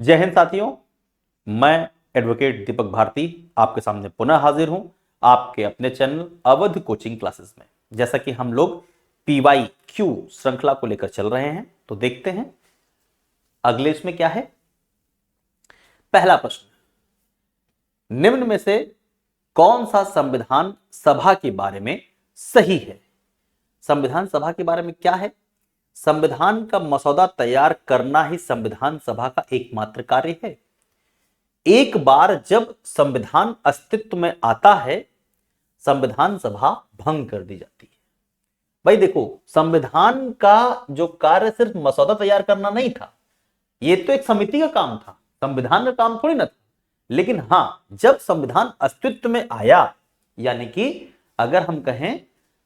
जय हिंद साथियों, मैं एडवोकेट दीपक भारती आपके सामने पुनः हाजिर हूं आपके अपने चैनल अवध कोचिंग क्लासेस में। जैसा कि हम लोग PYQ श्रृंखला को लेकर चल रहे हैं, तो देखते हैं अगले इसमें क्या है। पहला प्रश्न, निम्न में से कौन सा संविधान सभा के बारे में सही है? संविधान सभा के बारे में क्या है? संविधान का मसौदा तैयार करना ही संविधान सभा का एकमात्र कार्य है। एक बार जब संविधान अस्तित्व में आता है, संविधान सभा भंग कर दी जाती है। भाई देखो, संविधान का जो कार्य सिर्फ मसौदा तैयार करना नहीं था, ये तो एक समिति का काम था, संविधान का काम थोड़ी ना था। लेकिन हां, जब संविधान अस्तित्व में आया, यानी कि अगर हम कहें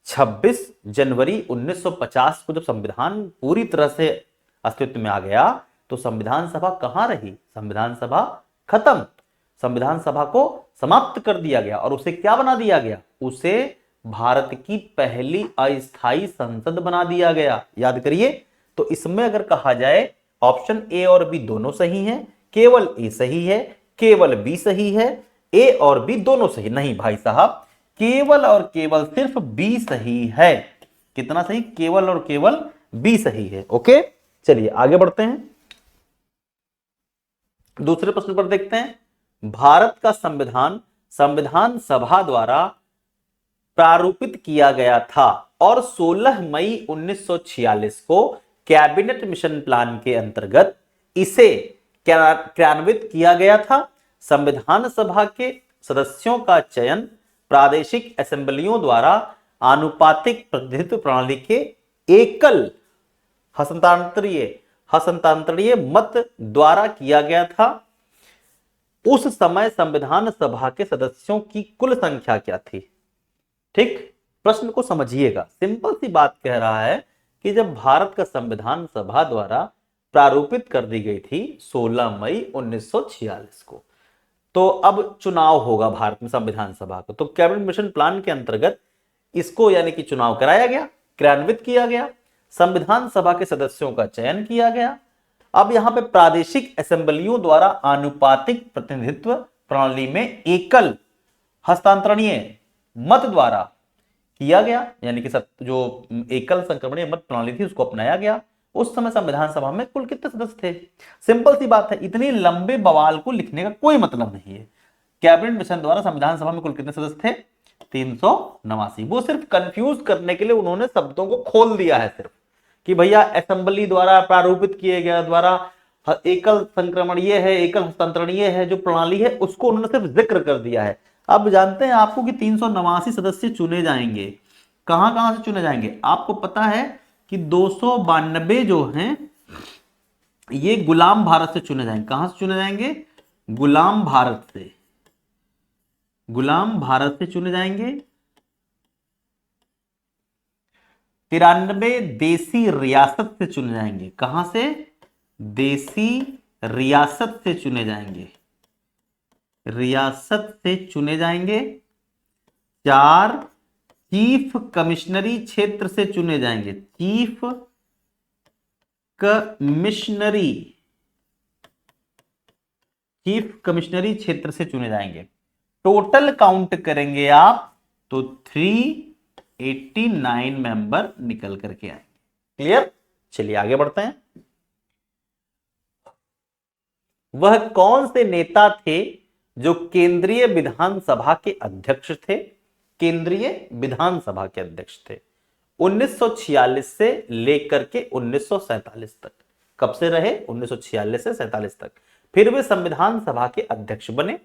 26 जनवरी 1950 को जब संविधान पूरी तरह से अस्तित्व में आ गया, तो संविधान सभा कहां रही? संविधान सभा खत्म। संविधान सभा को समाप्त कर दिया गया और उसे क्या बना दिया गया? उसे भारत की पहली अस्थायी संसद बना दिया गया। याद करिए, तो इसमें अगर कहा जाए ऑप्शन ए और बी दोनों सही हैं, केवल ए सही है, केवल बी सही है, ए और बी दोनों सही नहीं भाई साहब, केवल और केवल सिर्फ बी सही है। कितना सही? केवल और केवल बी सही है। ओके, चलिए आगे बढ़ते हैं, दूसरे प्रश्न पर देखते हैं। भारत का संविधान संविधान सभा द्वारा प्रारूपित किया गया था और 16 मई 1946 को कैबिनेट मिशन प्लान के अंतर्गत इसे क्रियान्वित किया गया था। संविधान सभा के सदस्यों का चयन प्रादेशिक असेंबलियों द्वारा आनुपातिक प्रतिनिधित्व प्रणाली के एकल हस्तांतरणीय मत द्वारा किया गया था। उस समय संविधान सभा के सदस्यों की कुल संख्या क्या थी? ठीक, प्रश्न को समझिएगा, सिंपल सी बात कह रहा है कि जब भारत का संविधान सभा द्वारा प्रारूपित कर दी गई थी 16 मई 1946 को, तो अब चुनाव होगा भारत में संविधान सभा को, तो कैबिनेट मिशन प्लान के अंतर्गत इसको यानी कि चुनाव कराया गया, क्रियान्वित किया गया, संविधान सभा के सदस्यों का चयन किया गया। अब यहां पे प्रादेशिक असेंबलियों द्वारा आनुपातिक प्रतिनिधित्व प्रणाली में एकल हस्तांतरणीय मत द्वारा किया गया, यानी कि जो एकल संक्रमणीय मत प्रणाली थी उसको अपनाया गया। उस समय संविधान सभा में कुल कितने सदस्य थे? सिंपल सी बात है, इतनी लंबे बवाल को लिखने का कोई मतलब नहीं है। कैबिनेट मिशन द्वारा संविधान सभा में कुल कितने सदस्य थे? 389। वो सिर्फ कंफ्यूज करने के लिए उन्होंने शब्दों को खोल दिया है, सिर्फ कि भैया असेंबली द्वारा प्रारूपित किए गया, द्वारा एकल संक्रमणीय है, एकल हस्तांतरणीय है जो प्रणाली है, उसको उन्होंने सिर्फ जिक्र कर दिया है। अब जानते हैं आपको कि 389 सदस्य चुने जाएंगे। कहां कहां से चुने जाएंगे? आपको पता है कि 292 जो हैं ये गुलाम भारत से चुने जाएंगे। कहां से चुने जाएंगे? गुलाम भारत से, गुलाम भारत से चुने जाएंगे। 93 देसी रियासत से चुने जाएंगे। कहां से? देसी रियासत से चुने जाएंगे, रियासत से चुने जाएंगे। 4 चीफ कमिश्नरी क्षेत्र से चुने जाएंगे, चीफ कमिश्नरी क्षेत्र से चुने जाएंगे। टोटल काउंट करेंगे आप तो 389 मेंबर निकल करके आएंगे। क्लियर? चलिए आगे बढ़ते हैं। वह कौन से नेता थे जो केंद्रीय विधानसभा के अध्यक्ष थे? केंद्रीय विधानसभा के अध्यक्ष थे 1946 से लेकर के 1947 तक। कब से रहे? 1946 से 47 तक। फिर वे संविधान सभा के अध्यक्ष बने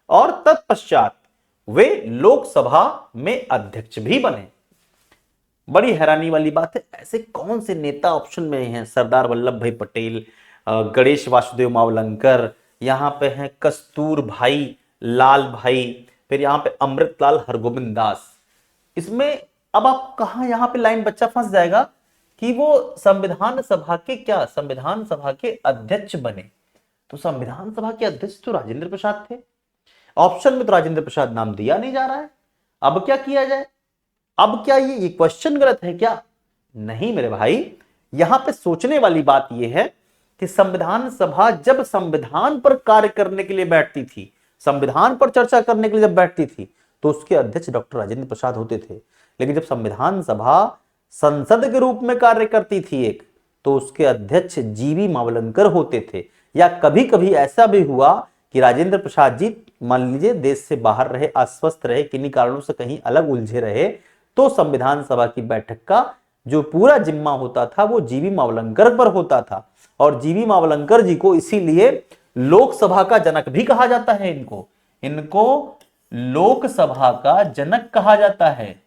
और तत्पश्चात वे लोकसभा में अध्यक्ष भी बने। बड़ी हैरानी वाली बात है, ऐसे कौन से नेता ऑप्शन में हैं? सरदार वल्लभ भाई पटेल, गणेश वासुदेव मावलंकर, यहां पे हैं कस्तूर भाई लाल भाई, फिर यहां पे अमृतलाल हरगोविंद दास। इसमें अब आप कहां, यहां पे लाइन बच्चा फंस जाएगा कि वो संविधान सभा के क्या? संविधान सभा के अध्यक्ष बने। तो संविधान सभा के अध्यक्ष तो राजेंद्र प्रसाद थे। ऑप्शन में तो राजेंद्र प्रसाद नाम दिया नहीं जा रहा है। अब क्या किया जाए? अब क्या ये क्वेश्चन गलत है क्या? नहीं मेरे भाई, यहां पे सोचने वाली बात यह है कि संविधान सभा जब संविधान पर कार्य करने के लिए बैठती थी, संविधान पर चर्चा करने के लिए जब बैठती थी, तो उसके अध्यक्ष डॉक्टर राजेंद्र प्रसाद होते थे। लेकिन जब संविधान सभा संसद के रूप में कार्य करती थी एक, तो उसके अध्यक्ष जीवी मावलंकर होते थे। या कभी कभी ऐसा भी हुआ कि राजेंद्र प्रसाद जी मान लीजिए देश से बाहर रहे, अस्वस्थ रहे, किन्हीं कारणों से कहीं अलग उलझे रहे, तो संविधान सभा की बैठक का जो पूरा जिम्मा होता था वो जीवी मावलंकर पर होता था। और जीवी मावलंकर जी को इसीलिए लोकसभा का जनक भी कहा जाता है। इनको लोकसभा का जनक कहा जाता है।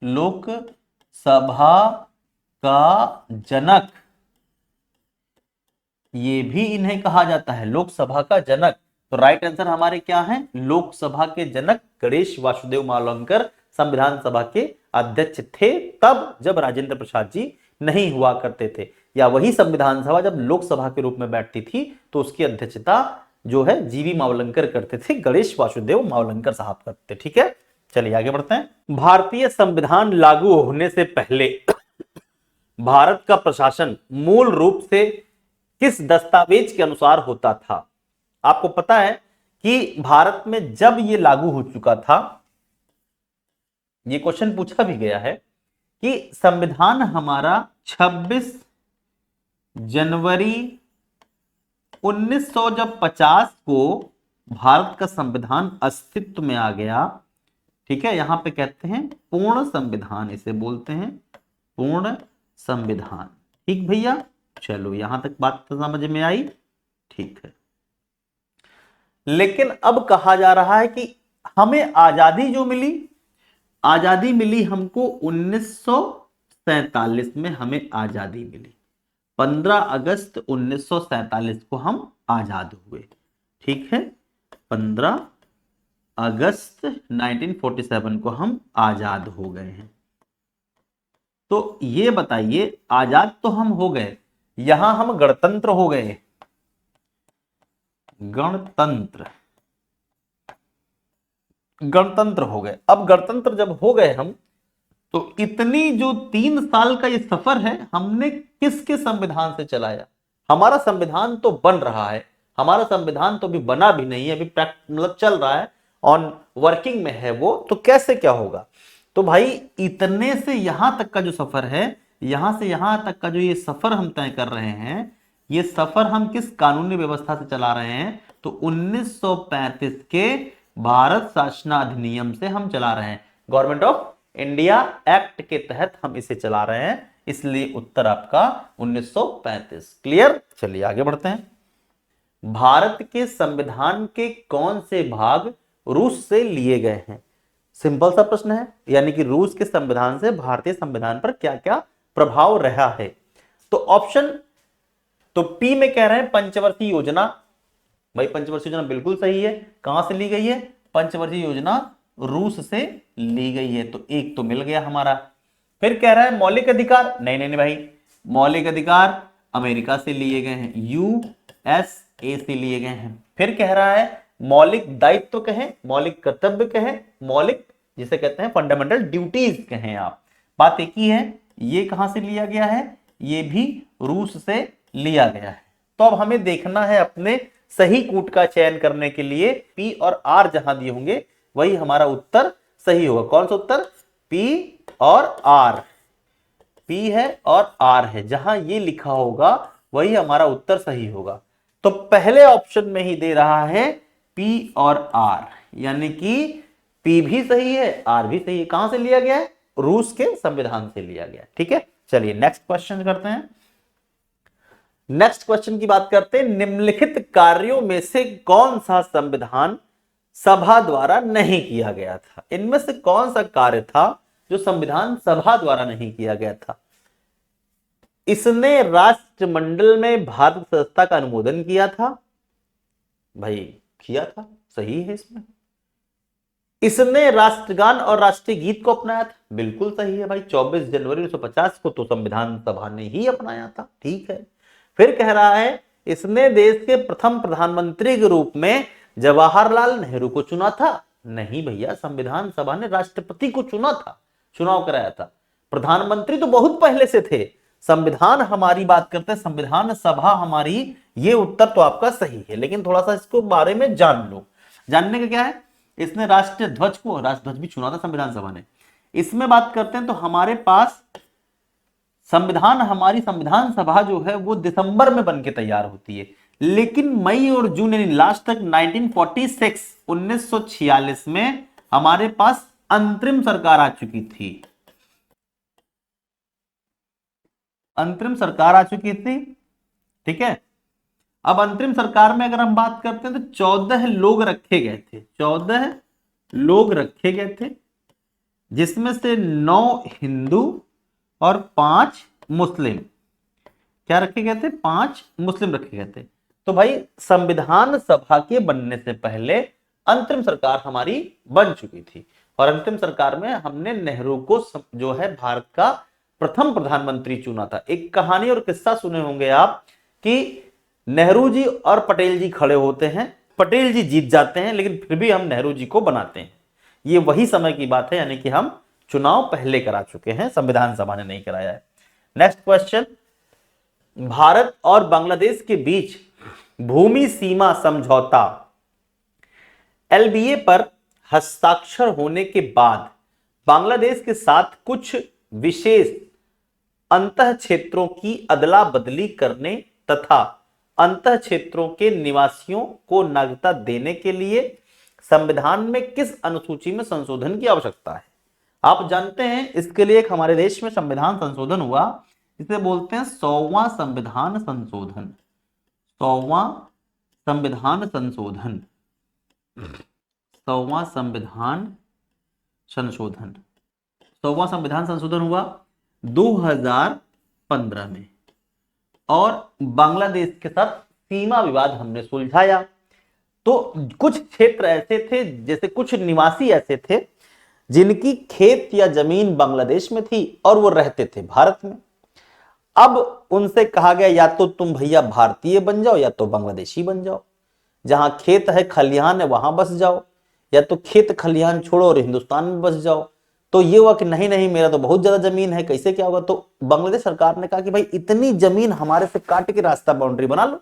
लोकसभा का जनक, ये भी इन्हें कहा जाता है, लोकसभा का जनक। तो राइट आंसर हमारे क्या है? लोकसभा के जनक गणेश वासुदेव मावलंकर संविधान सभा के अध्यक्ष थे, तब जब राजेंद्र प्रसाद जी नहीं हुआ करते थे। या वही संविधान सभा जब लोकसभा के रूप में बैठती थी तो उसकी अध्यक्षता जो है जीवी मावलंकर करते थे, गणेश वासुदेव मावलंकर साहब करते। ठीक है, चलिए आगे बढ़ते हैं। भारतीय संविधान लागू होने से पहले भारत का प्रशासन मूल रूप से किस दस्तावेज के अनुसार होता था? आपको पता है कि भारत में जब ये लागू हो चुका था, ये क्वेश्चन पूछा भी गया है कि संविधान हमारा 26 जनवरी 1950 को भारत का संविधान अस्तित्व में आ गया। ठीक है, यहां पे कहते हैं पूर्ण संविधान, इसे बोलते हैं पूर्ण संविधान। ठीक भैया, चलो यहां तक बात समझ में आई। ठीक है, लेकिन अब कहा जा रहा है कि हमें आजादी जो मिली, आजादी मिली हमको 1947 में हमें आजादी मिली। 15 अगस्त 1947 को हम आजाद हुए। ठीक है, 15 अगस्त 1947 को हम आजाद हो गए हैं। तो ये बताइए, आजाद तो हम हो गए, यहां हम गणतंत्र हो गए, गणतंत्र हो गए। अब गणतंत्र जब हो गए हम, तो इतनी जो 3 साल का ये सफर है हमने किसके संविधान से चलाया? हमारा संविधान तो बन रहा है, हमारा संविधान तो अभी बना भी नहीं है, अभी मतलब चल रहा है, ऑन वर्किंग में है वो, तो कैसे क्या होगा? तो भाई इतने से यहां तक का जो सफर है, यहां से यहां तक का जो ये सफर हम तय कर रहे हैं, ये सफर हम किस कानूनी व्यवस्था से चला रहे हैं? तो 1935 के भारत शासन अधिनियम से हम चला रहे हैं, गवर्नमेंट ऑफ इंडिया एक्ट के तहत हम इसे चला रहे हैं, इसलिए उत्तर आपका 1935। क्लियर? चलिए आगे बढ़ते हैं। भारत के संविधान के कौन से भाग रूस से लिए गए हैं? सिंपल सा प्रश्न है, यानी कि रूस के संविधान से भारतीय संविधान पर क्या क्या प्रभाव रहा है? तो ऑप्शन तो पी में कह रहे हैं पंचवर्षीय योजना। भाई पंचवर्षीय योजना बिल्कुल सही है। कहां से ली गई है? पंचवर्षीय योजना रूस से ली गई है, तो एक तो मिल गया हमारा। फिर कह रहा है मौलिक अधिकार, नहीं नहीं नहीं भाई, मौलिक अधिकार अमेरिका से लिए गए हैं, यूएसए से लिए गए हैं। फिर कह रहा है मौलिक दायित्व कहें, मौलिक कर्तव्य कहें, मौलिक जिसे कहते हैं फंडामेंटल ड्यूटीज कहें आप, बात एक ही है। ये कहां से लिया गया है? ये भी रूस से लिया गया है। तो अब हमें देखना है अपने सही कूट का चयन करने के लिए, पी और आर जहां दिए होंगे वही हमारा उत्तर सही होगा। कौन सा उत्तर? पी और आर, पी है और आर है, जहां ये लिखा होगा वही हमारा उत्तर सही होगा। तो पहले ऑप्शन में ही दे रहा है पी और आर, यानी कि पी भी सही है, आर भी सही है। कहां से लिया गया है? रूस के संविधान से लिया गया। ठीक है, चलिए नेक्स्ट क्वेश्चन करते हैं। नेक्स्ट क्वेश्चन की बात करते हैं, निम्नलिखित कार्यों में से कौन सा संविधान सभा द्वारा नहीं किया गया था? इनमें से कौन सा कार्य था जो संविधान सभा द्वारा नहीं किया गया था? इसने राष्ट्रमंडल में भारत संस्था का अनुमोदन किया था, भाई किया था, सही है इसमें। इसने राष्ट्रगान और राष्ट्रीय गीत को अपनाया था, बिल्कुल सही है भाई। 24 जनवरी 1950 को तो संविधान सभा ने ही अपनाया था, ठीक है। फिर कह रहा है इसने देश के प्रथम प्रधानमंत्री के रूप में जवाहरलाल नेहरू को चुना था, नहीं भैया, संविधान सभा ने राष्ट्रपति को चुना था, चुनाव कराया था। प्रधानमंत्री तो बहुत पहले से थे, संविधान हमारी बात करते हैं, संविधान सभा हमारी, ये उत्तर तो आपका सही है, लेकिन थोड़ा सा इसको बारे में जान लो। जानने का क्या है, इसने राष्ट्रीय ध्वज भी चुना था संविधान सभा ने। इसमें बात करते हैं तो हमारे पास हमारी संविधान सभा जो है वो दिसंबर में बनके तैयार होती है, लेकिन मई और जून यानी लास्ट तक 1946 में हमारे पास अंतरिम सरकार आ चुकी थी। अंतरिम सरकार आ चुकी थी, ठीक है। अब अंतरिम सरकार में अगर हम बात करते हैं तो 14 लोग रखे गए थे, 14 लोग रखे गए थे, जिसमें से 9 हिंदू और 5 मुस्लिम। क्या रखे गए थे? 5 मुस्लिम रखे गए थे। तो भाई संविधान सभा के बनने से पहले अंतरिम सरकार हमारी बन चुकी थी, और अंतरिम सरकार में हमने नेहरू को जो है भारत का प्रथम प्रधानमंत्री चुना था। एक कहानी और किस्सा सुने होंगे आप कि नेहरू जी और पटेल जी खड़े होते हैं, पटेल जी जीत जाते हैं, लेकिन फिर भी हम नेहरू जी को बनाते हैं। ये वही समय की बात है, यानी कि हम चुनाव पहले करा चुके हैं, संविधान सभा ने नहीं कराया है। नेक्स्ट क्वेश्चन, भारत और बांग्लादेश के बीच भूमि सीमा समझौता LBA पर हस्ताक्षर होने के बाद बांग्लादेश के साथ कुछ विशेष अंतः क्षेत्रों की अदला बदली करने तथा अंतः क्षेत्रों के निवासियों को नागरिकता देने के लिए संविधान में किस अनुसूची में संशोधन की आवश्यकता है? आप जानते हैं इसके लिए एक हमारे देश में संविधान संशोधन हुआ, इसे बोलते हैं 100वां संविधान संशोधन। 100वां संविधान संशोधन, 100वां संविधान संशोधन, 100वां संविधान संशोधन हुआ 2015 में, और बांग्लादेश के साथ सीमा विवाद हमने सुलझाया। तो कुछ क्षेत्र ऐसे थे, जैसे कुछ निवासी ऐसे थे जिनकी खेत या जमीन बांग्लादेश में थी और वो रहते थे भारत में। अब उनसे कहा गया या तो तुम भैया भारतीय बन जाओ या तो बांग्लादेशी बन जाओ, जहां खेत है खलिहान है वहां बस जाओ, या तो खेत खलिहान छोड़ो और हिंदुस्तान में बस जाओ। तो ये हुआ कि नहीं नहीं, मेरा तो बहुत ज्यादा जमीन है, कैसे क्या होगा? तो बांग्लादेश सरकार ने कहा कि भाई इतनी जमीन हमारे से काट के रास्ता बाउंड्री बना लो,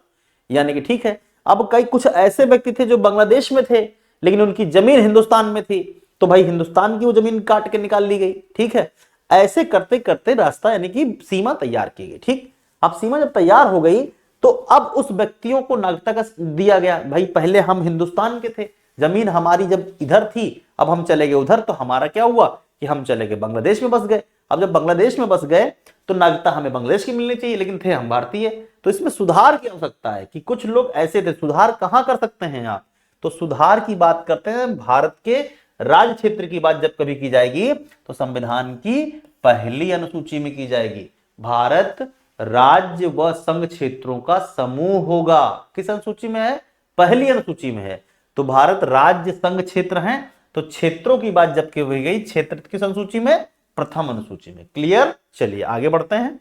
यानी कि ठीक है। अब कई कुछ ऐसे व्यक्ति थे जो बांग्लादेश में थे लेकिन उनकी जमीन हिंदुस्तान में थी, तो भाई हिंदुस्तान की वो जमीन काट के निकाल ली गई, ठीक है। ऐसे करते करते रास्ता यानी कि सीमा तैयार की गई, ठीक। अब सीमा जब तैयार हो गई तो अब उस व्यक्तियों को नागरिकता का दिया गया। भाई पहले हम हिंदुस्तान के थे, जमीन हमारी जब इधर थी, अब हम चले गए उधर, तो हमारा क्या हुआ कि हम चले गए बांग्लादेश में बस गए। अब जब बांग्लादेश में बस गए तो नागरिकता हमें बांग्लादेश की मिलनी चाहिए, लेकिन थे हम भारतीय। तो इसमें सुधार की आवश्यकता है कि कुछ लोग ऐसे थे। सुधार कहां कर सकते हैं आप? तो सुधार की बात करते हैं भारत के राज्य क्षेत्र की बात जब कभी की जाएगी तो संविधान की पहली अनुसूची में की जाएगी। भारत राज्य व संघ क्षेत्रों का समूह होगा। किस अनुसूची में है? पहली अनुसूची में है। तो भारत राज्य संघ क्षेत्र हैं, तो क्षेत्रों की बात जब की हुई गई, क्षेत्र किस अनुसूची में? प्रथम अनुसूची में। क्लियर? चलिए आगे बढ़ते हैं।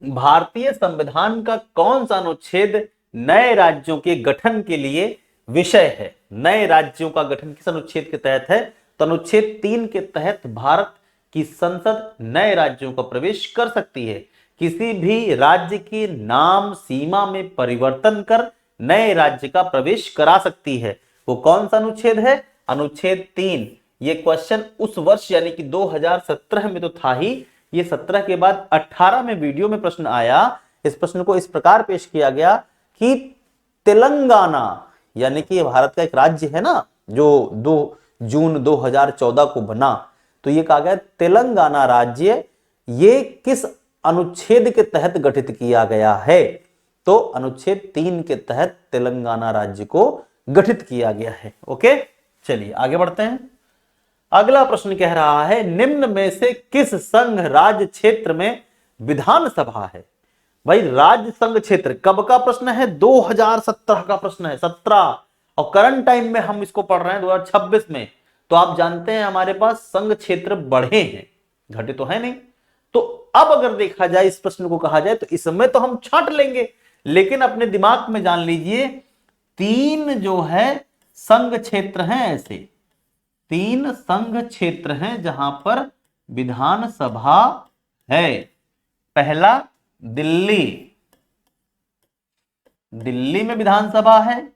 भारतीय संविधान का कौन सा अनुच्छेद नए राज्यों के गठन के लिए विषय है? नए राज्यों का गठन किस अनुच्छेद के तहत है? तो अनुच्छेद 3 के तहत भारत की संसद नए राज्यों का प्रवेश कर सकती है। किसी भी राज्य के नाम सीमा में परिवर्तन कर नए राज्य का प्रवेश करा सकती है। वो कौन सा अनुच्छेद है? अनुच्छेद 3। ये क्वेश्चन उस वर्ष यानी कि 2017 में तो था ही, ये 17 के बाद 18 में वीडियो में प्रश्न आया। इस प्रश्न को इस प्रकार पेश किया गया कि तेलंगाना यानी कि भारत का एक राज्य है ना, जो 2 जून 2014 को बना, तो ये कहा गया तेलंगाना राज्य ये किस अनुच्छेद के तहत गठित किया गया है? तो अनुच्छेद 3 के तहत तेलंगाना राज्य को गठित किया गया है। ओके, चलिए आगे बढ़ते हैं। अगला प्रश्न कह रहा है निम्न में से किस संघ राज्य क्षेत्र में विधानसभा है? भाई राज्य संघ क्षेत्र कब का प्रश्न है? 2017 का प्रश्न है, 17, और करंट टाइम में हम इसको पढ़ रहे हैं 2026 में। तो आप जानते हैं हमारे पास संघ क्षेत्र बढ़े हैं, घटे तो है नहीं। तो अब अगर देखा जाए इस प्रश्न को कहा जाए तो इसमें तो हम छांट लेंगे, लेकिन अपने दिमाग में जान लीजिए 3 जो है संघ क्षेत्र हैं, ऐसे 3 संघ क्षेत्र हैं जहां पर विधानसभा है। पहला दिल्ली, दिल्ली में विधानसभा है।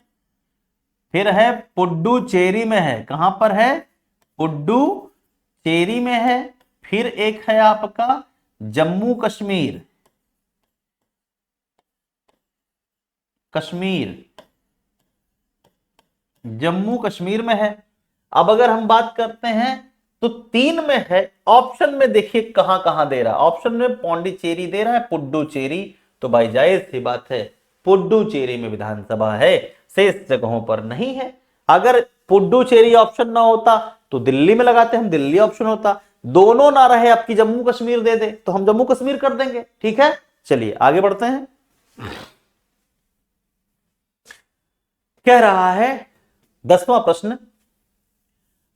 फिर है पुडुचेरी में है, कहां पर है? पुडुचेरी में है। फिर एक है आपका जम्मू कश्मीर, कश्मीर, जम्मू कश्मीर में है। अब अगर हम बात करते हैं तो 3 में है। ऑप्शन में देखिए कहां कहां दे रहा है। ऑप्शन में पौंडीचेरी दे रहा है, पुडुचेरी, तो भाई जाहिर सी बात है पुडुचेरी में विधानसभा है, शेष जगहों पर नहीं है। अगर पुडुचेरी ऑप्शन ना होता तो दिल्ली में लगाते, हम दिल्ली ऑप्शन होता। दोनों ना रहे, आपकी जम्मू कश्मीर दे दे तो हम जम्मू कश्मीर कर देंगे। ठीक है, चलिए आगे बढ़ते हैं। कह रहा है 10वां प्रश्न,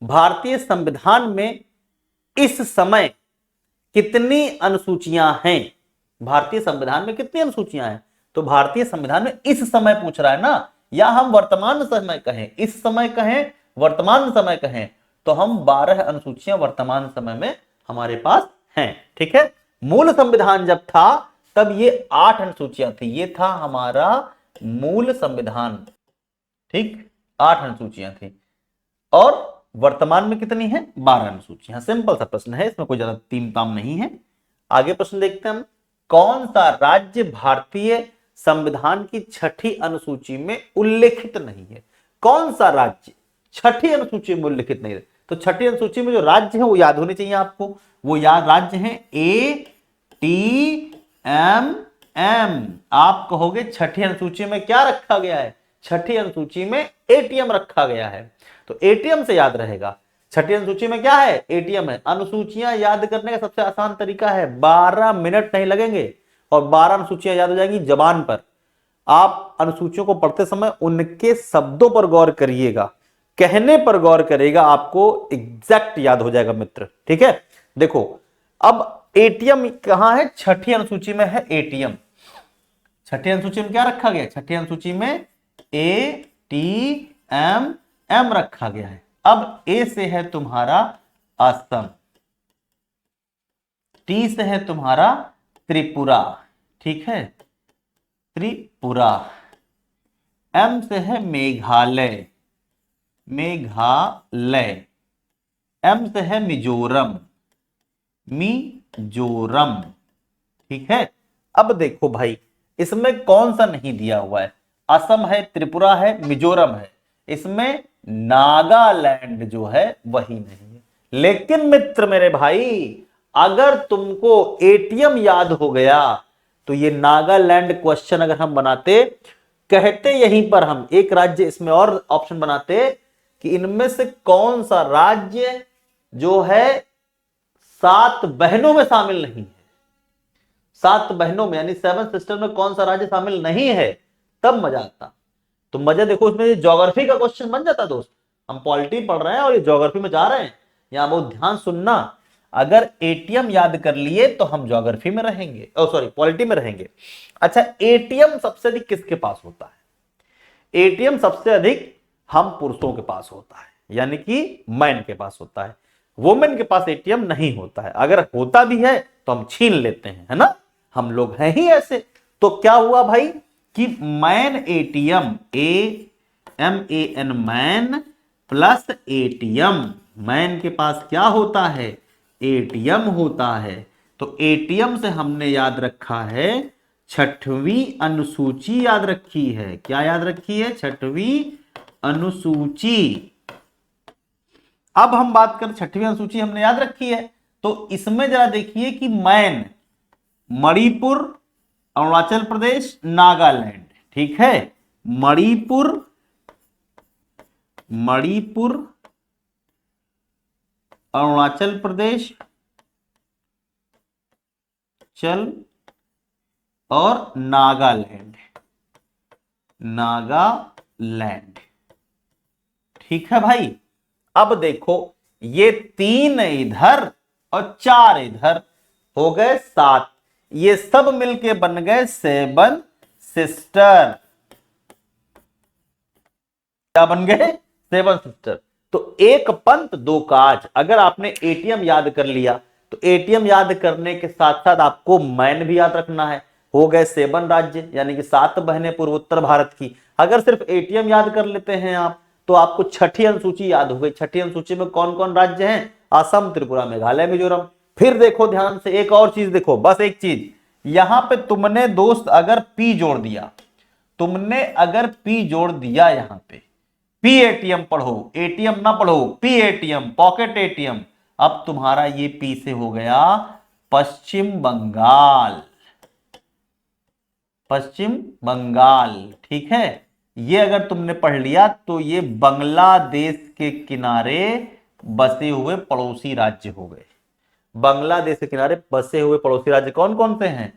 भारतीय संविधान में इस समय कितनी अनुसूचियां हैं? भारतीय संविधान में कितनी अनुसूचियां हैं? तो भारतीय संविधान में इस समय पूछ रहा है ना, या हम वर्तमान समय कहें, इस समय कहें, वर्तमान समय कहें, तो हम 12 अनुसूचियां वर्तमान समय में हमारे पास हैं। ठीक है, मूल संविधान जब था तब ये 8 अनुसूचियां थी, ये था हमारा मूल संविधान। ठीक, 8 अनुसूचियां थी। और वर्तमान में कितनी है? 12 अनुसूचियां। सिंपल सा प्रश्न है, इसमें कोई ज्यादा तीम ताम नहीं है। आगे प्रश्न देखते हैं हम। कौन सा राज्य भारतीय संविधान की 6ठी अनुसूची में उल्लेखित नहीं है? कौन सा राज्य 6ठी अनुसूची में उल्लेखित नहीं है? तो 6ठी अनुसूची में जो राज्य है वो याद होने चाहिए आपको। वो याद राज्य है ATMM। आप कहोगे 6ठी अनुसूची में क्या रखा गया है? 6ठी अनुसूची में ATM रखा गया है, तो ATM से याद रहेगा। 6ठी अनुसूची में क्या है? ATM है। अनुसूचियां याद करने का सबसे आसान तरीका है, 12 मिनट नहीं लगेंगे और 12 अनुसूचियां याद हो जाएंगी जबान पर। आप अनुसूचियों को पढ़ते समय उनके शब्दों पर गौर करिएगा, कहने पर गौर करेगा, आपको एग्जैक्ट याद हो जाएगा मित्र। ठीक है, देखो अब ATM कहां है? 6ठी अनुसूची में है ATM। 6ठी अनुसूची में क्या रखा गया? 6ठी अनुसूची में ATM रखा गया है। अब A से है तुम्हारा असम, T से है तुम्हारा त्रिपुरा, ठीक है, त्रिपुरा। M से है मेघालय, मेघालय। M से है मिजोरम, मिजोरम। ठीक है, अब देखो भाई इसमें कौन सा नहीं दिया हुआ है? असम है, त्रिपुरा है, मिजोरम है, इसमें नागालैंड जो है वही नहीं है। लेकिन मित्र मेरे भाई, अगर तुमको ATM याद हो गया तो ये नागालैंड क्वेश्चन अगर हम बनाते, कहते यहीं पर हम एक राज्य इसमें और ऑप्शन बनाते कि इनमें से कौन सा राज्य जो है 7 बहनों में शामिल नहीं है, 7 बहनों में यानी 7 सिस्टर में कौन सा राज्य शामिल नहीं है, तब मजा आता। तो मजा देखो इसमें ज्योग्राफी का क्वेश्चन बन जाता दोस्त। हम पॉलिटी पढ़ रहे हैं और ये ज्योग्राफी में जा रहे हैं, यहां बहुत ध्यान सुनना। अगर ATM याद कर लिए तो हम ज्योग्राफी में रहेंगे, सॉरी पॉलिटी में रहेंगे। अच्छा, ATM सबसे अधिक किसके पास होता है? ATM सबसे अधिक हम पुरुषों के पास होता है, यानी कि मैन के पास होता है। वुमेन के पास ATM नहीं होता है। अगर होता भी है तो हम छीन लेते हैं, है ना, हम लोग हैं ही ऐसे। तो क्या हुआ भाई कि man ATM, AMAN man plus ATM, man के पास क्या होता है? ATM होता है। तो ATM से हमने याद रखा है 6वीं अनुसूची याद रखी है। क्या याद रखी है? 6वीं अनुसूची। अब हम बात करें 6वीं अनुसूची हमने याद रखी है, तो इसमें जरा देखिए कि मैन मणिपुर, अरुणाचल प्रदेश, नागालैंड, ठीक है, मणिपुर, मणिपुर, अरुणाचल प्रदेश, चल और नागालैंड, नागालैंड। ठीक है भाई, अब देखो ये 3 इधर और 4 इधर हो गए 7, ये सब मिलके बन गए 7 सिस्टर। क्या बन गए? 7 सिस्टर। तो एक पंथ दो काज। अगर आपने ATM याद कर लिया तो एटीएम याद करने के साथ साथ आपको मैन भी याद रखना है। हो गए 7 राज्य, यानी कि 7 बहनें पूर्वोत्तर भारत की। अगर सिर्फ एटीएम याद कर लेते हैं आप तो आपको छठी अनुसूची याद हो गई। छठी अनुसूची में कौन कौन राज्य हैं? असम, त्रिपुरा, मेघालय, मिजोरम। फिर देखो ध्यान से, एक और चीज देखो, बस एक चीज, यहां पे तुमने दोस्त अगर पी जोड़ दिया, तुमने अगर पी जोड़ दिया यहां पे, पी एटीएम पढ़ो, एटीएम ना पढ़ो, पी एटीएम, पॉकेट एटीएम, अब तुम्हारा ये पी से हो गया पश्चिम बंगाल। पश्चिम बंगाल, ठीक है। ये अगर तुमने पढ़ लिया तो ये बांग्लादेश के किनारे बसे हुए पड़ोसी राज्य हो गए। बांग्लादेश के किनारे बसे हुए पड़ोसी राज्य कौन कौन से हैं?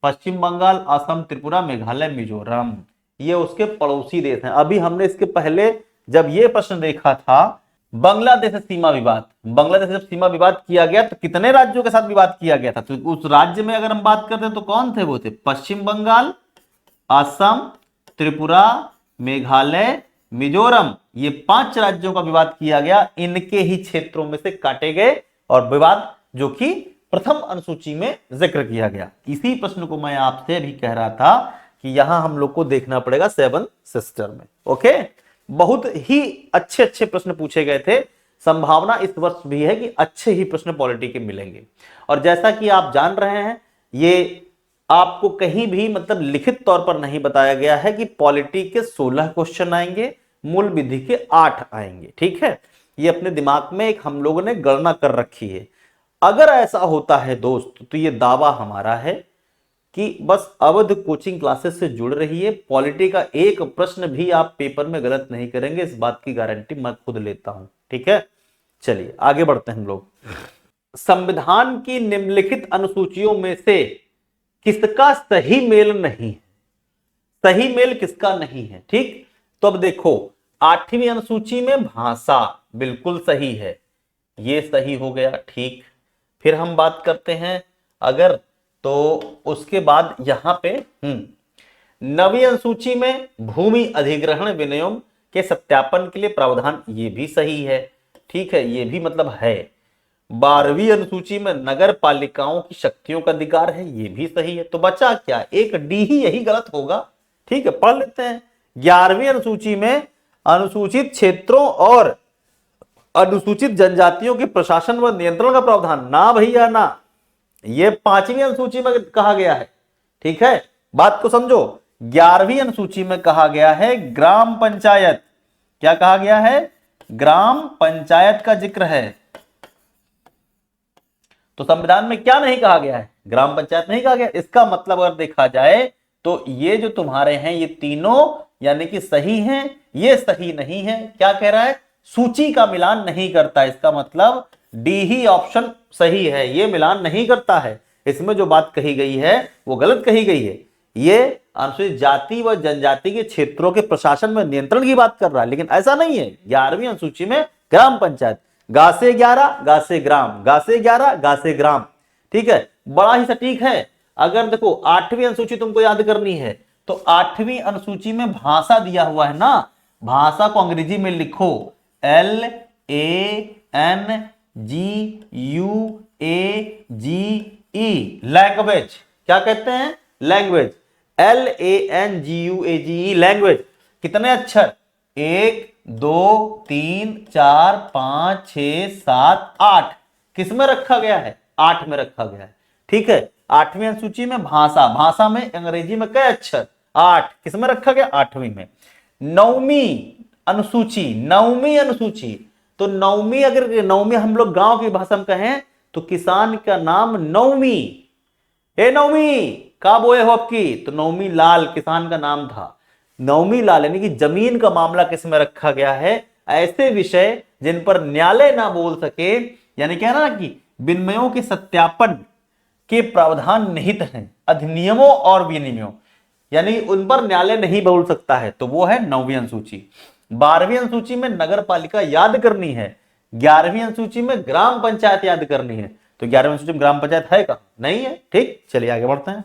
पश्चिम बंगाल, असम, त्रिपुरा, मेघालय, मिजोरम, ये उसके पड़ोसी देश हैं। अभी हमने इसके पहले जब ये प्रश्न देखा था बांग्लादेश से सीमा विवाद, बांग्लादेश से जब सीमा विवाद किया गया तो कितने राज्यों के साथ विवाद किया गया था? तो उस राज्य में अगर हम बात करते हैं तो कौन थे? वो थे पश्चिम बंगाल, असम, त्रिपुरा, मेघालय, मिजोरम, ये 5 राज्यों का विवाद किया गया। इनके ही क्षेत्रों में से काटे गए और विवाद जो कि प्रथम अनुसूची में जिक्र किया गया। इसी प्रश्न को मैं आपसे भी कह रहा था कि यहां हम लोग को देखना पड़ेगा 7 सिस्टर में। ओके, बहुत ही अच्छे अच्छे प्रश्न पूछे गए थे। संभावना इस वर्ष भी है कि अच्छे ही प्रश्न पॉलिटी के मिलेंगे। और जैसा कि आप जान रहे हैं, ये आपको कहीं भी मतलब लिखित तौर पर नहीं बताया गया है कि पॉलिटी के 16 क्वेश्चन आएंगे, मूल विधि के 8 आएंगे, ठीक है। ये अपने दिमाग में एक हम लोगों ने गणना कर रखी है। अगर ऐसा होता है दोस्त तो ये दावा हमारा है कि बस अवध कोचिंग क्लासेस से जुड़ रही है, पॉलिटी का एक प्रश्न भी आप पेपर में गलत नहीं करेंगे, इस बात की गारंटी मैं खुद लेता हूं, ठीक है। चलिए आगे बढ़ते हैं हम लोग। संविधान की निम्नलिखित अनुसूचियों में से किसका सही मेल नहीं है? सही मेल किसका नहीं है? ठीक, तो अब देखो 8वीं अनुसूची में भाषा बिल्कुल सही है, ये सही हो गया, ठीक। फिर हम बात करते हैं अगर, तो उसके बाद यहां पे 9वीं अनुसूची में भूमि अधिग्रहण विनियम के सत्यापन के लिए प्रावधान, ये भी सही है, ठीक है, ये भी मतलब है। 12वीं अनुसूची में नगर पालिकाओं की शक्तियों का अधिकार है, ये भी सही है। तो बचा क्या? एक डी ही यही गलत होगा, ठीक है, पढ़ लेते हैं। 11वीं अनुसूची में अनुसूचित क्षेत्रों और अनुसूचित जनजातियों के प्रशासन व नियंत्रण का प्रावधान, ना भैया ना, ये 5वीं अनुसूची में कहा गया है, ठीक है। बात को समझो, 11वीं अनुसूची में कहा गया है ग्राम पंचायत, क्या कहा गया है? ग्राम पंचायत का जिक्र है। तो संविधान में क्या नहीं कहा गया है? ग्राम पंचायत नहीं कहा गया। इसका मतलब अगर देखा जाए तो ये जो तुम्हारे हैं ये तीनों यानी कि सही हैं, ये सही नहीं है। क्या कह रहा है? सूची का मिलान नहीं करता, इसका मतलब डी ही ऑप्शन सही है, ये मिलान नहीं करता है। इसमें जो बात कही गई है वो गलत कही गई है। ये अनुसूचित जाति व जनजाति के क्षेत्रों के प्रशासन में नियंत्रण की बात कर रहा है, लेकिन ऐसा नहीं है। 11वीं अनुसूची में ग्राम पंचायत, गा से 11 गा से ग्राम, गा से 11 गा से ग्राम, ठीक है, बड़ा ही सटीक है। अगर देखो 8वीं अनुसूची तुमको याद करनी है तो 8वीं अनुसूची में भाषा दिया हुआ है ना, भाषा को अंग्रेजी में लिखो LANGUAGE, लैंग्वेज। क्या कहते हैं? Language, LANGUAGE, language. कितने अक्षर? 1 2 3 4 5 6 7 8। किस में रखा गया है? 8 में रखा गया है, ठीक है। 8वीं अनुसूची में भाषा, भाषा में अंग्रेजी में कई अक्षर? 8। किस में रखा गया? 8वीं में। 9वीं अनुसूची, 9वीं अनुसूची, तो 9वीं, अगर 9वीं हम लोग गांव की भाषा में कहें तो किसान का नाम नौमी, हे नौमी का बोए हो आपकी, तो नौमी लाल किसान का नाम था। नौमी लाल यानी कि जमीन का मामला किस में रखा गया है? ऐसे विषय जिन पर न्यायालय ना बोल सके, यानी क्या ना कि विनिमयों के सत्यापन के प्रावधान निहित हैं, अधिनियमों और विनिमयों, यानी उन पर न्यायालय नहीं बोल सकता है, तो वो है 9वीं अनुसूची। 12वीं अनुसूची में नगर पालिका याद करनी है, 11वीं अनुसूची में ग्राम पंचायत याद करनी है। तो 11वीं अनुसूची में ग्राम पंचायत है का? नहीं है, ठीक। चलिए आगे बढ़ते हैं।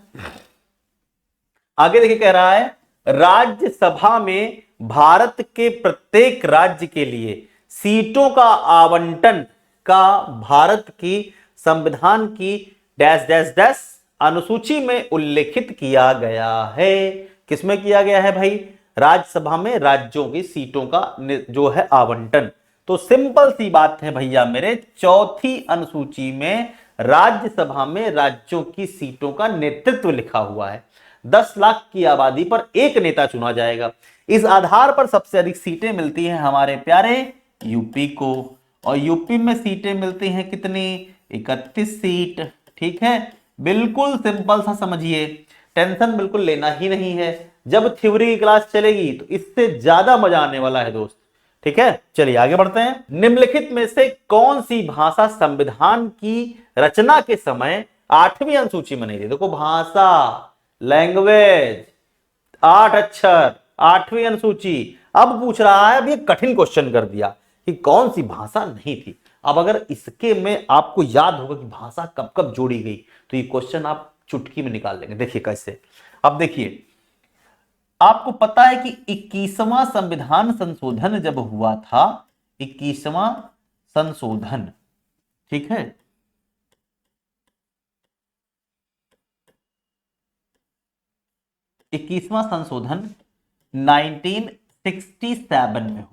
आगे देखिए, कह रहा है राज्यसभा में भारत के प्रत्येक राज्य के लिए सीटों का आवंटन का भारत की संविधान की डैश डैश डैश अनुसूची में उल्लेखित किया गया है। किसमें किया गया है भाई? राज्यसभा में राज्यों की सीटों का जो है आवंटन। तो सिंपल सी बात है भैया मेरे, चौथी अनुसूची में राज्यसभा में राज्यों की सीटों का नेतृत्व लिखा हुआ है। 10 लाख की आबादी पर एक नेता चुना जाएगा। इस आधार पर सबसे अधिक सीटें मिलती हैं हमारे प्यारे यूपी को, और यूपी में सीटें मिलती हैं कितनी? 31 सीट। ठीक है, बिल्कुल सिंपल सा समझिए, टेंशन बिल्कुल लेना ही नहीं है। जब थ्योरी की क्लास चलेगी तो इससे ज्यादा मजा आने वाला है दोस्त। ठीक है, चलिए आगे बढ़ते हैं। निम्नलिखित में से कौन सी भाषा संविधान की रचना के समय 8वीं अनुसूची में नहीं थी? देखो, भाषा, लैंग्वेज, 8 अक्षर, 8वीं अनुसूची। अब पूछ रहा है, अब ये कठिन क्वेश्चन कर दिया कि कौन सी भाषा नहीं थी। अब अगर इसके में आपको याद होगा कि भाषा कब कब जोड़ी गई, तो ये क्वेश्चन आप चुटकी में निकाल लेंगे। देखिए कैसे। अब देखिए, आपको पता है कि 21वां संविधान संशोधन जब हुआ था, 21वां संशोधन, ठीक है, 21वां संशोधन 1967 में हुआ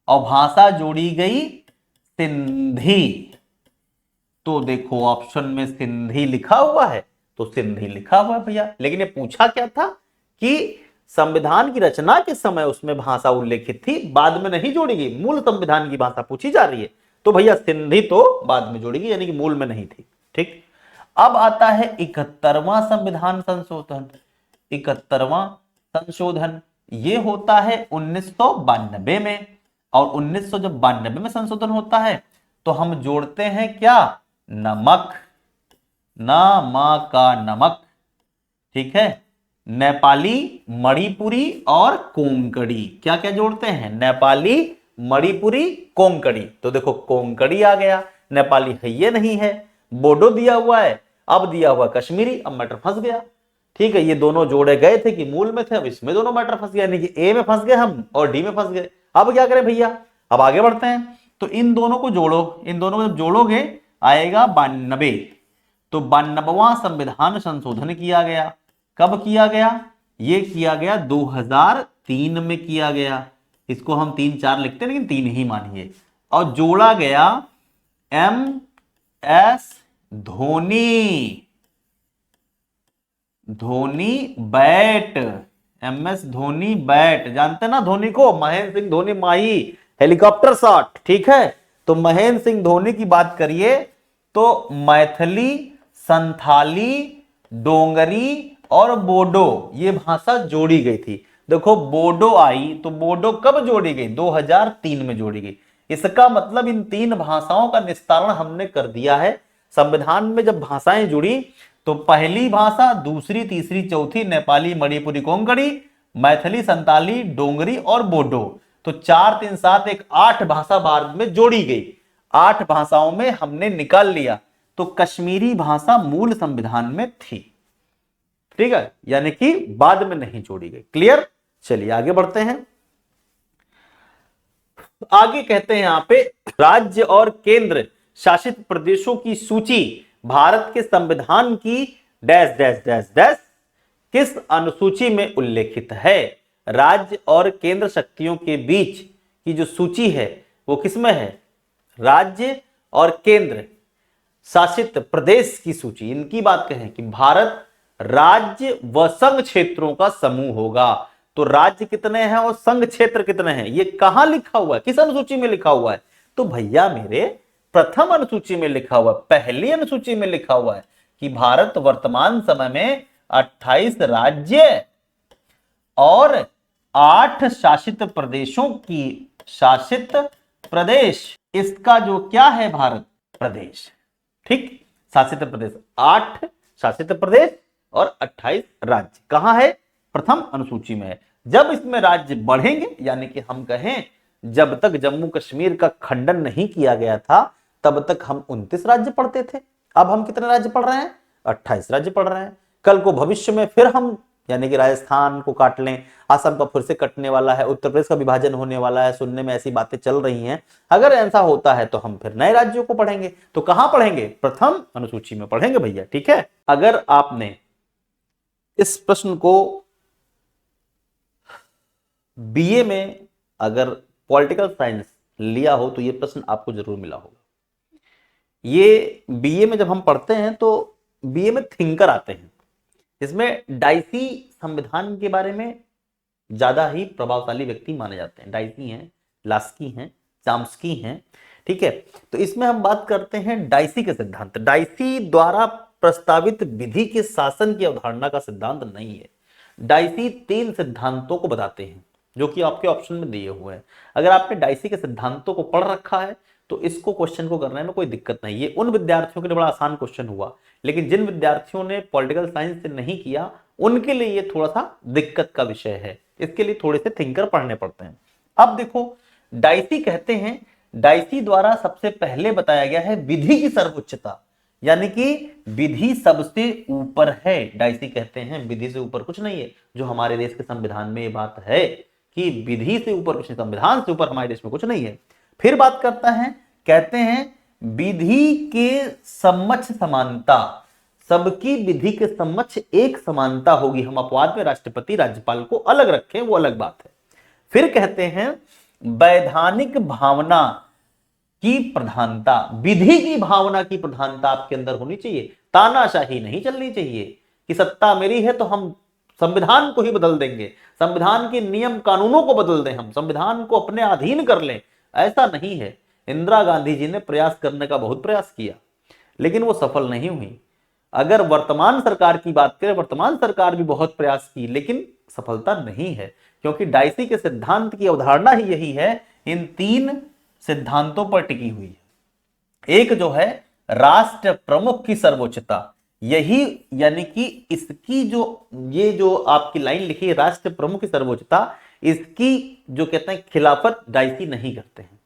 और भाषा जोड़ी गई सिंधी। तो देखो ऑप्शन में सिंधी लिखा हुआ है, तो सिंधी लिखा हुआ है भैया। लेकिन ये पूछा क्या था कि संविधान की रचना के समय उसमें भाषा उल्लेखित थी, बाद में नहीं जोड़ी गई। मूल संविधान की भाषा पूछी जा रही है, तो भैया सिंधी तो बाद में जोड़ी गई, यानी कि मूल में नहीं थी। ठीक, अब आता है 71वां संविधान संशोधन। 71वां संशोधन ये होता है 1992 में, और 1992 में संशोधन होता है तो हम जोड़ते हैं क्या? नमक, ना मां का नमक। ठीक है, नेपाली, मणिपुरी और कोंकणी। क्या क्या जोड़ते हैं? नेपाली, मणिपुरी, कोंकणी। तो देखो कोंकणी आ गया, नेपाली है ये नहीं है, बोडो दिया हुआ है, अब दिया हुआ कश्मीरी, अब मैटर फंस गया। ठीक है, ये दोनों जोड़े गए थे कि मूल में थे, अब इसमें दोनों मैटर फंस गया, यानी कि ए में फंस गए हम और डी में फंस गए। अब क्या करें भैया? अब आगे बढ़ते हैं। तो इन दोनों को जोड़ो, इन दोनों को जब जोड़ोगे आएगा 92। तो 92वां संविधान संशोधन किया गया। कब किया गया? ये किया गया 2003 में किया गया। इसको हम 3-4 लिखते हैं, लेकिन 3 ही मानिए। और जोड़ा गया MS Dhoni, Dhoni bat, MS Dhoni bat. जानते हैं ना धोनी को? महेंद्र सिंह धोनी माही, हेलीकॉप्टर शॉट। ठीक है, तो महेंद्र सिंह धोनी की बात करिए तो मैथिली, संथाली, डोंगरी और बोडो ये भाषा जोड़ी गई थी। देखो बोडो आई, तो बोडो कब जोड़ी गई? 2003 में जोड़ी गई। इसका मतलब इन 3 भाषाओं का निस्तारण हमने कर दिया है। संविधान में जब भाषाएं जुड़ी तो पहली भाषा, दूसरी, तीसरी, चौथी नेपाली, मणिपुरी, कोंकणी, मैथिली, संताली, डोंगरी और बोडो। तो 4, 3, 7, 1, 8 भाषा भारत में जोड़ी गई। 8 भाषाओं में हमने निकाल लिया, तो कश्मीरी भाषा मूल संविधान में थी। ठीक है, यानी कि बाद में नहीं जोड़ी गई। क्लियर? चलिए आगे बढ़ते हैं। आगे कहते हैं यहां पे, राज्य और केंद्र शासित प्रदेशों की सूची भारत के संविधान की डैश डैश डैश डैश किस अनुसूची में उल्लेखित है? राज्य और केंद्र शक्तियों के बीच की जो सूची है वो किसमें है? राज्य और केंद्र शासित प्रदेश की सूची। इनकी बात कहें कि भारत राज्य व संघ क्षेत्रों का समूह होगा। तो राज्य कितने हैं और संघ क्षेत्र कितने हैं, ये कहां लिखा हुआ है? किस अनुसूची में लिखा हुआ है? तो भैया मेरे प्रथम अनुसूची में लिखा हुआ है, पहली अनुसूची में लिखा हुआ है कि भारत वर्तमान समय में 28 राज्य और 8 शासित प्रदेशों की शासित प्रदेश, इसका जो क्या है भारत प्रदेश। ठीक, शासित प्रदेश 8 शासित प्रदेश और 28 राज्य कहां है? प्रथम अनुसूची में है। जब इसमें राज्य बढ़ेंगे, यानी कि हम कहें जब तक जम्मू कश्मीर का खंडन नहीं किया गया था तब तक हम 29 राज्य पढ़ते थे। अब हम कितने राज्य पढ़ रहे हैं? 28 राज्य पढ़ रहे हैं। कल को भविष्य में फिर हम यानी कि राजस्थान को काट लें, असम का फिर से कटने वाला है, उत्तर प्रदेश का विभाजन होने वाला है, सुनने में ऐसी बातें चल रही हैं। अगर ऐसा होता है तो हम फिर नए राज्यों को पढ़ेंगे। तो कहां पढ़ेंगे? प्रथम अनुसूची में पढ़ेंगे भैया, ठीक है। अगर आपने इस प्रश्न को बीए में अगर पॉलिटिकल साइंस लिया हो तो ये प्रश्न आपको जरूर मिला होगा। ये बीए में जब हम पढ़ते हैं तो बीए में थिंकर आते हैं, इसमें डाइसी संविधान के बारे में ज्यादा ही प्रभावशाली व्यक्ति माने जाते हैं। डाइसी हैं, लास्की हैं, चाम्स्की हैं, ठीक है। तो इसमें हम बात करते हैं डाइसी के सिद्धांत। डाइसी द्वारा प्रस्तावित विधि के शासन की अवधारणा का सिद्धांत नहीं है। डाइसी 3 सिद्धांतों को बताते हैं जो कि आपके ऑप्शन में दिए हुए हैं। अगर आपने डाइसी के सिद्धांतों को पढ़ रखा है तो इसको क्वेश्चन को करने में कोई दिक्कत नहीं। ये उन विद्यार्थियों के लिए बड़ा आसान क्वेश्चन हुआ, लेकिन जिन विद्यार्थियों ने पॉलिटिकल साइंस से नहीं किया उनके लिए ये थोड़ा सा दिक्कत का विषय है। इसके लिए थोड़े से थिंकर पढ़ने पड़ते हैं। अब देखो, डाइसी कहते हैं, डाइसी द्वारा सबसे पहले बताया गया है विधि की सर्वोच्चता, यानी कि विधि सबसे ऊपर है। डाइसी कहते हैं विधि से ऊपर कुछ नहीं है। जो हमारे देश के संविधान में ये बात है कि विधि से ऊपर कुछ नहीं, संविधान से ऊपर हमारे देश में कुछ नहीं है। फिर बात करता है, कहते हैं विधि के समक्ष समानता, सबकी विधि के समक्ष एक समानता होगी। हम अपवाद में राष्ट्रपति राज्यपाल को अलग रखें, वो अलग बात है। फिर कहते हैं वैधानिक भावना की प्रधानता, विधि की भावना की प्रधानता आपके अंदर होनी चाहिए। तानाशाही नहीं चलनी चाहिए कि सत्ता मेरी है तो हम संविधान को ही बदल देंगे, संविधान के नियम कानूनों को बदल दें, हम संविधान को अपने अधीन कर लें। ऐसा नहीं है। इंदिरा गांधी जी ने प्रयास करने का बहुत प्रयास किया, लेकिन वो सफल नहीं हुई। अगर वर्तमान सरकार की बात करें, वर्तमान सरकार भी बहुत प्रयास की, लेकिन सफलता नहीं है, क्योंकि डाइसी के सिद्धांत की अवधारणा ही यही है, इन 3 सिद्धांतों पर टिकी हुई है। एक जो है राष्ट्र प्रमुख की सर्वोच्चता, यही यानी कि इसकी ये जो आपकी लाइन लिखी है राष्ट्र प्रमुख की सर्वोच्चता, इसकी जो कहते हैं खिलाफत डाइसी नहीं करते हैं,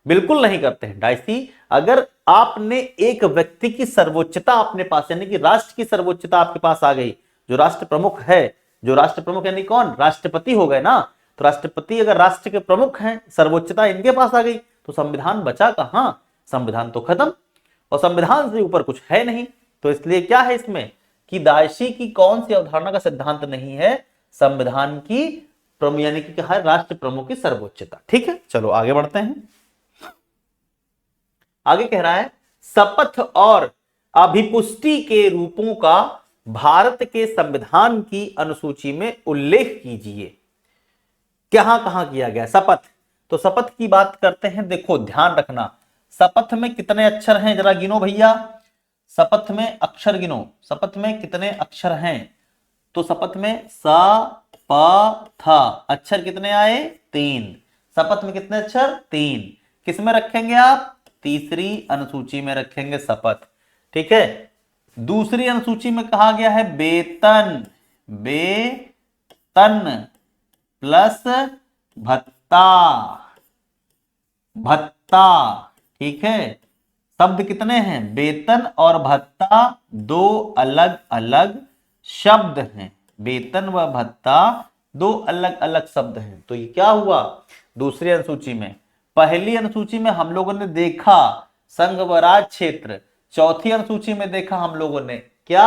बिल्कुल नहीं करते हैं। डाइसी, अगर आपने एक व्यक्ति की सर्वोच्चता अपने पास, यानी कि राष्ट्र की सर्वोच्चता आपके पास आ गई, जो राष्ट्र प्रमुख है, जो राष्ट्र प्रमुख यानी कौन? राष्ट्रपति हो गए ना। तो राष्ट्रपति अगर राष्ट्र के प्रमुख हैं, सर्वोच्चता इनके पास आ गई, तो संविधान बचा कहां? संविधान तो खत्म, और संविधान से ऊपर कुछ है नहीं। तो इसलिए क्या है इसमें कि डाइसी की कौन सी अवधारणा का सिद्धांत नहीं है? संविधान की यानी कि क्या है? राष्ट्र प्रमुख की सर्वोच्चता। ठीक है, चलो आगे बढ़ते हैं। आगे कह रहा है शपथ और अभिपुष्टि के रूपों का भारत के संविधान की अनुसूची में उल्लेख कीजिए। कहां कहां किया गया शपथ? तो शपथ की बात करते हैं। देखो ध्यान रखना, शपथ में कितने अक्षर हैं जरा गिनो भैया। शपथ में अक्षर गिनो, शपथ में कितने अक्षर हैं? तो शपथ में स प थ अक्षर कितने आए? 3। शपथ में कितने अक्षर? 3। किसमें रखेंगे आप? तीसरी अनुसूची में रखेंगे शपथ। ठीक है। दूसरी अनुसूची में कहा गया है वेतन, वेतन प्लस भत्ता, भत्ता। ठीक है, शब्द कितने हैं? वेतन और भत्ता 2 अलग अलग शब्द हैं। वेतन व भत्ता 2 अलग अलग शब्द हैं। तो ये क्या हुआ दूसरी अनुसूची में? पहली अनुसूची में हम लोगों ने देखा संघ व राज्य क्षेत्र, चौथी अनुसूची में देखा हम लोगों ने क्या?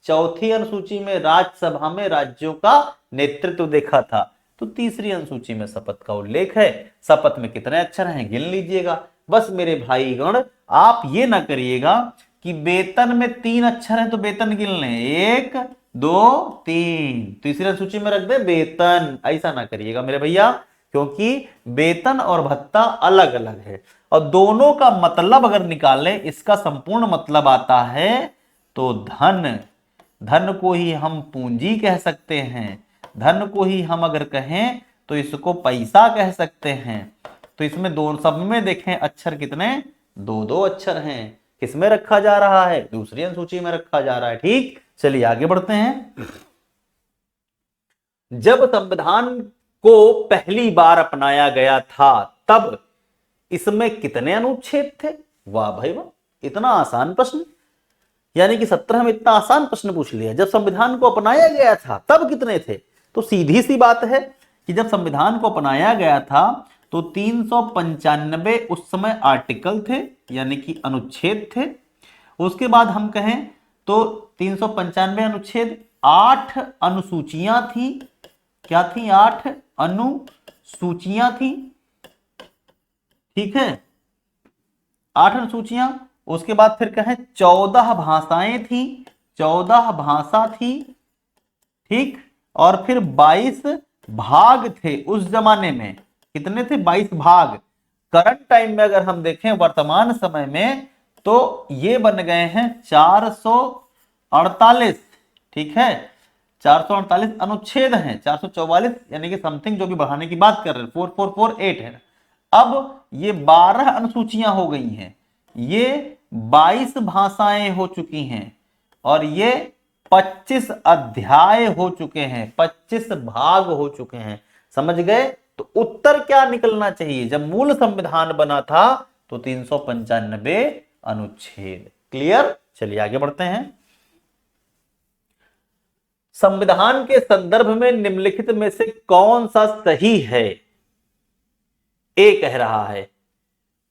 चौथी अनुसूची में राज्यसभा में राज्यों का नेतृत्व देखा था। तो तीसरी अनुसूची में शपथ का उल्लेख है। शपथ में कितने अक्षर हैं गिन लीजिएगा। बस मेरे भाईगण आप ये ना करिएगा कि वेतन में 3 अक्षर हैं तो वेतन गिन लें, 1 2 3, तीसरी अनुसूची में रख दे वेतन। ऐसा ना करिएगा मेरे भैया, क्योंकि वेतन और भत्ता अलग अलग है और दोनों का मतलब अगर निकालें, इसका संपूर्ण मतलब आता है तो धन। धन को ही हम पूंजी कह सकते हैं, धन को ही हम अगर कहें तो इसको पैसा कह सकते हैं। तो इसमें दोनों सब में देखें अक्षर कितने? 2 अक्षर हैं। किसमें रखा जा रहा है? दूसरी अनुसूची में रखा जा रहा है। ठीक, चलिए आगे बढ़ते हैं। जब संविधान को पहली बार अपनाया गया था तब इसमें कितने अनुच्छेद थे? वाह भाई वाह, इतना आसान प्रश्न। यानी कि 17 में इतना आसान प्रश्न पूछ लिया। जब संविधान को अपनाया गया था तब कितने थे? तो सीधी सी बात है कि जब संविधान को अपनाया गया था तो 395 उस समय आर्टिकल थे, यानी कि अनुच्छेद थे। उसके बाद हम कहें तो 395 अनुच्छेद, 8 अनुसूचियां थी। क्या थी? 8 अनुसूचियां थी। ठीक है, 8 अनुसूचियां। उसके बाद फिर कहें 14 भाषाएं थी, 14 भाषा थी। ठीक, और फिर 22 भाग थे उस जमाने में। कितने थे? 22 भाग। करंट टाइम में अगर हम देखें, वर्तमान समय में, तो ये बन गए हैं 448। ठीक है, 448 अनुच्छेद हैं, 444 यानी कि समथिंग जो भी बढ़ाने की बात कर रहे हैं, 4448 है। अब ये 12 अनुसूचियां हो गई हैं, ये 22 भाषाएं हो चुकी हैं, और ये 25 अध्याय हो चुके हैं, 25 भाग हो चुके हैं। समझ गए? तो उत्तर क्या निकलना चाहिए? जब मूल संविधान बना था तो 395 अनुच्छेद। क्लियर? चलिए आगे बढ़ते हैं। संविधान के संदर्भ में निम्नलिखित में से कौन सा सही है? ए कह रहा है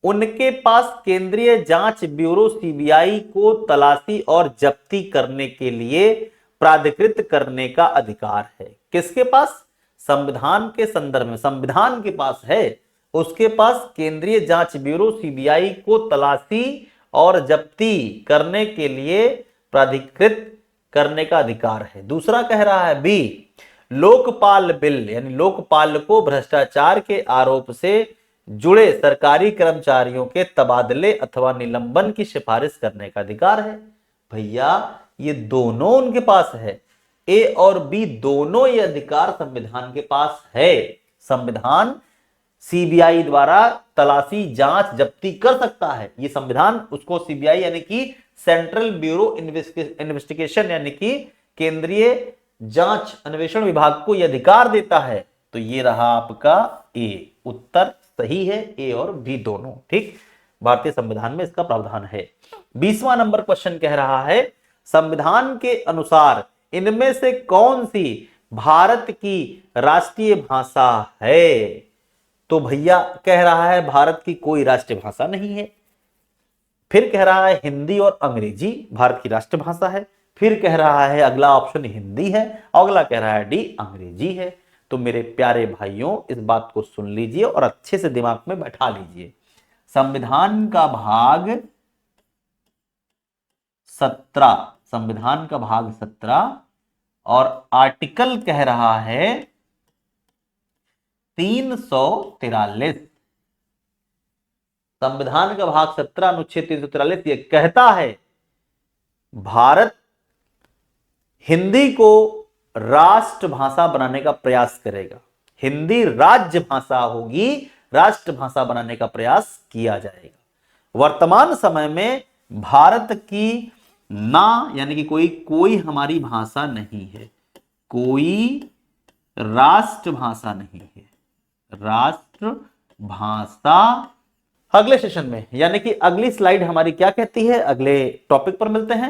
उनके पास केंद्रीय जांच ब्यूरो सीबीआई को तलाशी और जब्ती करने के लिए प्राधिकृत करने का अधिकार है। किसके पास? संविधान के संदर्भ में संविधान के पास है, उसके पास केंद्रीय जांच ब्यूरो सीबीआई को तलाशी और जब्ती करने के लिए प्राधिकृत करने का अधिकार है। दूसरा कह रहा है बी, लोकपाल बिल, यानी लोकपाल को भ्रष्टाचार के आरोप से जुड़े सरकारी कर्मचारियों के तबादले अथवा निलंबन की सिफारिश करने का अधिकार है। भैया ये दोनों उनके पास है, ए और बी दोनों ये अधिकार संविधान के पास है। संविधान सीबीआई द्वारा तलाशी, जांच, जब्ती कर सकता है। ये संविधान उसको सीबीआई यानी कि सेंट्रल ब्यूरो इन्वेस्टिगेशन यानी कि केंद्रीय जांच अन्वेषण विभाग को यह अधिकार देता है। तो ये रहा आपका ए, उत्तर सही है, ए और बी दोनों। ठीक, भारतीय संविधान में इसका प्रावधान है। 20वां नंबर क्वेश्चन कह रहा है संविधान के अनुसार इनमें से कौन सी भारत की राष्ट्रीय भाषा है? तो भैया कह रहा है भारत की कोई राष्ट्रीय भाषा नहीं है। फिर कह रहा है हिंदी और अंग्रेजी भारत की राष्ट्रभाषा है। फिर कह रहा है अगला ऑप्शन हिंदी है, अगला कह रहा है डी अंग्रेजी है। तो मेरे प्यारे भाइयों इस बात को सुन लीजिए और अच्छे से दिमाग में बैठा लीजिए। संविधान का भाग 17, संविधान का भाग 17 और आर्टिकल कह रहा है 343। संविधान का भाग 17 अनुच्छेद 343 ये कहता है भारत हिंदी को राष्ट्रभाषा बनाने का प्रयास करेगा। हिंदी राज्य भाषा होगी, राष्ट्रभाषा बनाने का प्रयास किया जाएगा। वर्तमान समय में भारत की ना यानी कि कोई हमारी भाषा नहीं है, कोई राष्ट्रभाषा नहीं है, राष्ट्रभाषा। अगले सेशन में यानी कि अगली स्लाइड हमारी क्या कहती है, अगले टॉपिक पर मिलते हैं।